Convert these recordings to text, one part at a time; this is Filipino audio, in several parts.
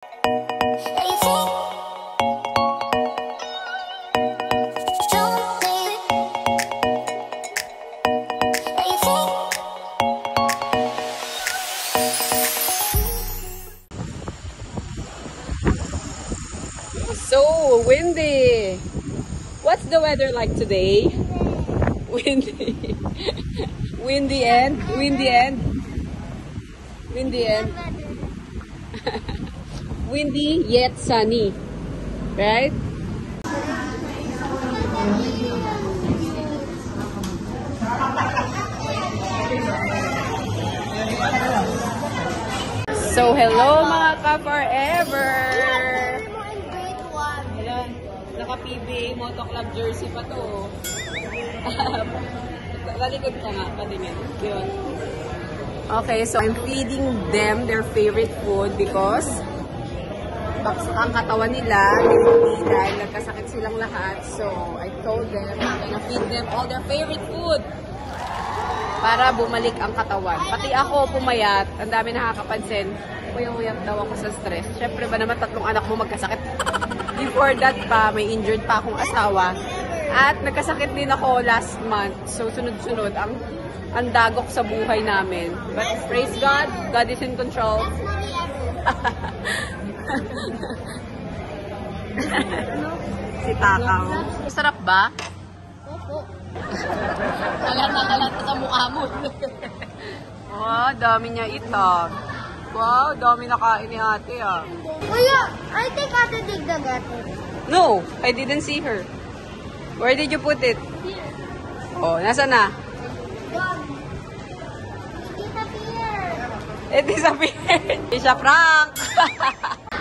So windy. What's the weather like today? Windy. Windy and windy yet sunny, right? So hello mga ka-forever! Naka-PBA Moto Club jersey pa to. Lalikod ka nga, patingin. Yun. Okay, so I'm feeding them their favorite food because baksak ang katawan nila, dahil nagkasakit silang lahat. So I told them I'm gonna feed them all their favorite food para bumalik ang katawan. Pati ako pumayat, ang dami nakakapansin. Uyang-uyang daw ako sa stress. Siyempre ba naman 3 anak mo magkasakit? Before that pa, may injured pa akong asawa. At nagkasakit din ako last month. So sunod-sunod ang dagok sa buhay namin. But praise God, God is in control. Si Takaw. Sarap ba? Opo. Kalat sa mukha mo. Oh, dami niya itak. Wow, dami nakain ni ate ah. Kuya, I think ate dig the gutter. No, I didn't see her. Where did you put it? Here. Oh, nasa na? Dog. It disappeared. It disappeared. It's a prank.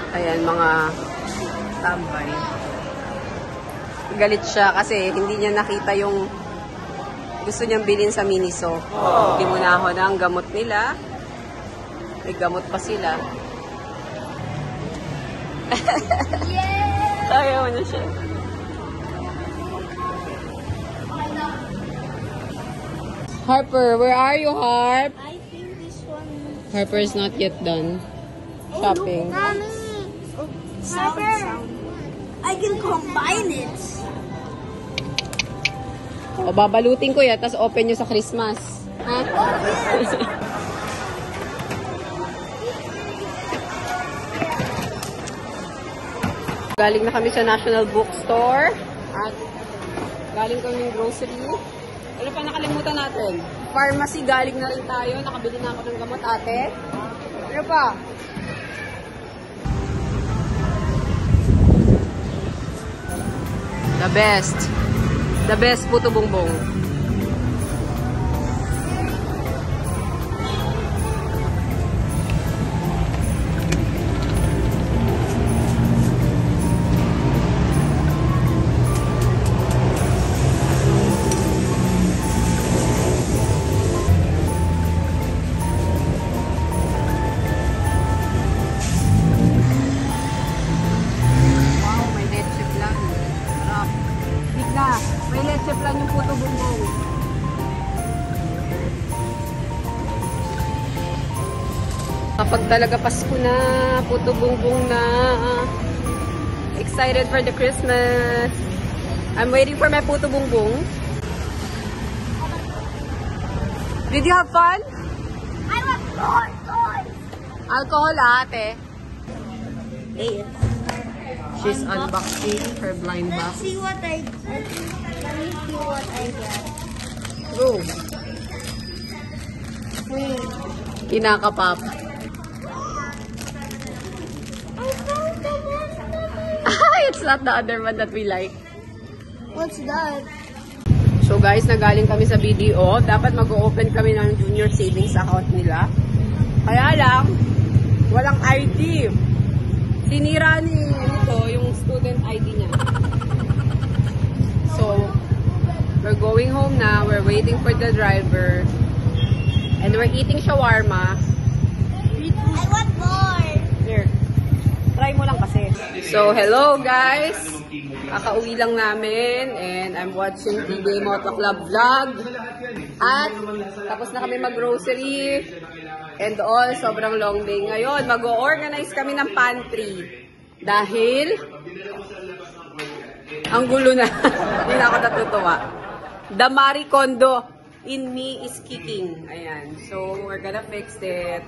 Ayan, mga tambay. Galit siya kasi hindi niya nakita yung gusto niyang bilhin sa Miniso. Hindi mo na ako na ang gamot nila. May gamot pa sila. Yeah! Ayaw na siya. Harper, where are you, Harp? I think this one. Harper is not yet done shopping. Mommy! Sound. I can combine it. O, babalutin ko yan, tapos open nyo sa Christmas. Ha? Galing na kami sa National Bookstore. At galing kami ng grocery. Ano pa nakalimutan natin? Pharmacy, galing na rin tayo. Nakabili na ako ng gamot, ate. Ano pa? The best. The best puto bongbong. May leche plan yung puto bongbong. Kapag talaga Pasko na, puto bongbong na. Excited for the Christmas. I'm waiting for my puto bongbong. Did you have fun? I want toy. Alcohol, ate. Hey. She's unboxing her blind box. Let me see what I got. Go. Wait. Kinakapap. I found the one. It's not the other one that we like. What's that? So guys, nagaling kami sa BDO. Dapat mag-open kami ng junior savings account nila. Kaya lang, walang ID. Tinira ni ito yung student ID niya. So, we're going home na. We're waiting for the driver. And we're eating shawarma. I want more. Here. Try mo lang kasi. So, hello guys. Kakauwi lang namin. And I'm watching PBA Moto Club vlog. At tapos na kami mag-grocery. And all, sobrang long day ngayon. Mag-o-organize kami ng pantry. Dahil, ang gulo na. Hindi na ako natutuwa. The Marie Kondo in me is kicking. Ayan. So, we're gonna fix it.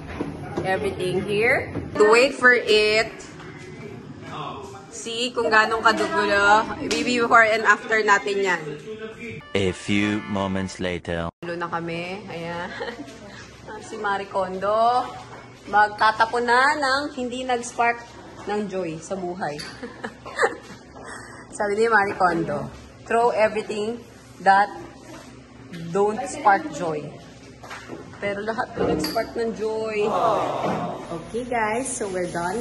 Everything here. To wait for it. See kung ganong kadugulo. Before and after natin yan. A few moments later. Gulo na kami. Ayan. Si Marie Kondo. Magtatapon na ng hindi nag-spark ng joy sa buhay. Sabi ni Marie Kondo, throw everything that don't spark joy. Pero lahat to nag-spark ng joy. Okay guys, so we're done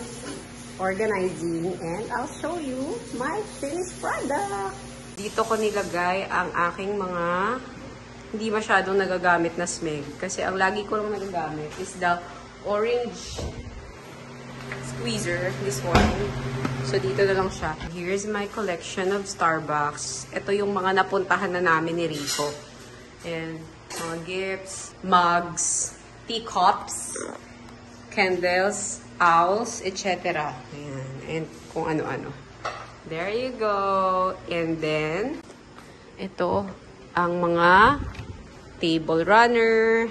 organizing and I'll show you my finished product. Dito ko nilagay ang aking mga hindi masyadong nagagamit na smeg. Kasi ang lagi ko lang nagagamit is the orange squeezer, this one. So, dito na lang siya. Here's my collection of Starbucks. Ito yung mga napuntahan na namin ni Rico. And mga gifts, mugs, teacups, candles, owls, etc. Ayan. And kung ano-ano. There you go. And then, ito ang mga table runner,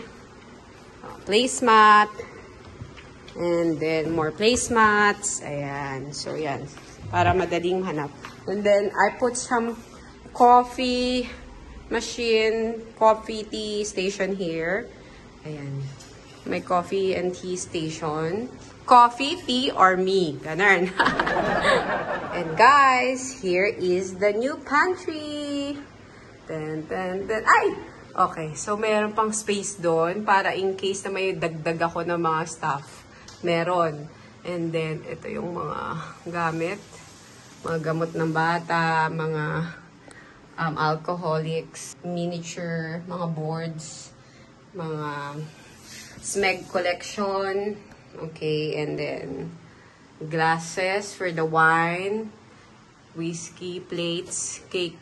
placemat, and then more placemats. Ayan. So, yan. Para madaling hanap. And then, I put some coffee machine, coffee tea station here. Ayan. May coffee and tea station. Coffee, tea, or me. Ganun. And guys, here is the new pantry. Dun, dun, dun. Ay! Okay. So, meron pang space doon para in case na may dagdag ako ng mga stuff. Meron. And then, ito yung mga gamit. Mga gamot ng bata, mga alcoholics, miniature, mga boards, mga smeg collection. Okay, and then glasses for the wine, whiskey, plates, cake,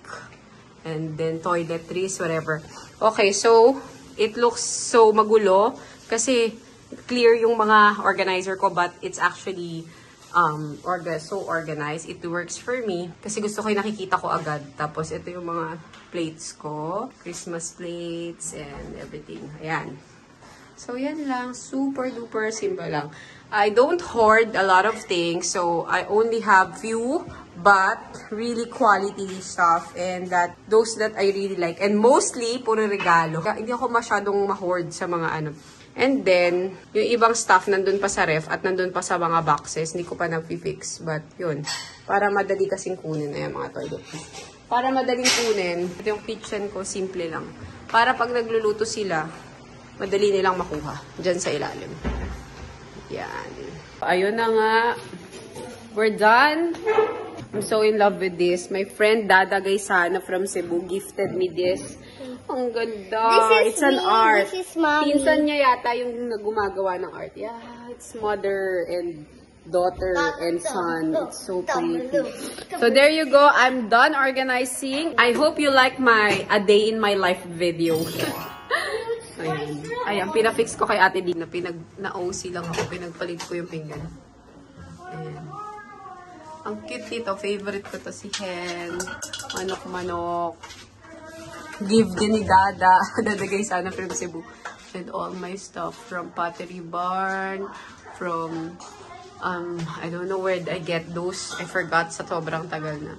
and then toiletries, whatever. Okay, so, it looks so magulo kasi clear yung mga organizer ko, but it's actually so organized. It works for me kasi gusto ko yung nakikita ko agad. Tapos ito yung mga plates ko, Christmas plates and everything. Ayan. So yan lang, super duper simple lang. I don't hoard a lot of things, so I only have few but really quality stuff and those that I really like. And mostly puro regalo. Hindi ako masyadong ma-hoard sa mga ano. And then, yung ibang stuff nandun pa sa ref at nandun pa sa mga boxes. Hindi ko pa nag-fix. But, yun. Para madali kasing kunin. Ayan, mga toilet. Para madaling kunin, ito yung kitchen ko, simple lang. Para pag nagluluto sila, madali nilang makuha. Diyan sa ilalim. Yan. Ayun na nga. We're done. I'm so in love with this. My friend Dada Gaisana from Cebu gifted me this. Ang ganda. It's an art. This is mommy. Pinsan niya yata yung gumagawa ng art. Yeah, it's mother and daughter and son. It's so pretty. So there you go. I'm done organizing. I hope you like my A Day in My Life video. Ayan. Ayan, pinafix ko kay Ate Di na na-OC lang ako. Pinagpalit ko yung pinggan. Ayan. Ang cute nito. Favorite ko to si Hen. Manok-manok. Gift din ni Dada. Dadagay sana from Cebu. And all my stuff from Pottery Barn. From, I don't know where I get those. I forgot sa sobrang tagal na.